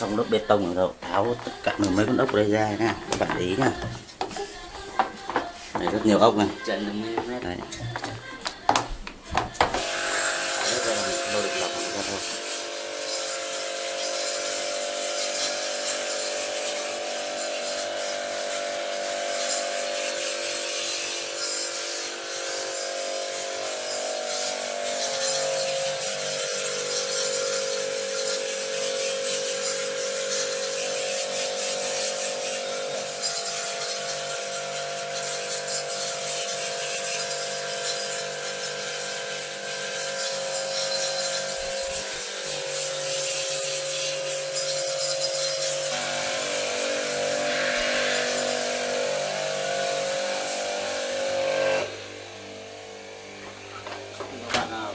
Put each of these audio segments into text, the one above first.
xong lớp bê tông rồi tháo tất cả mấy con ốc ở đây ra nha, các bạn để ý nha. Đây rất nhiều ốc này. Đấy.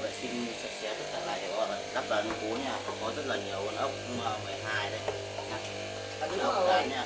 Vệ sinh sạch sẽ tất cả lại để các bạn lắp vào cú nha, có rất là nhiều con ốc 12 đây nha. Ốc đây nha.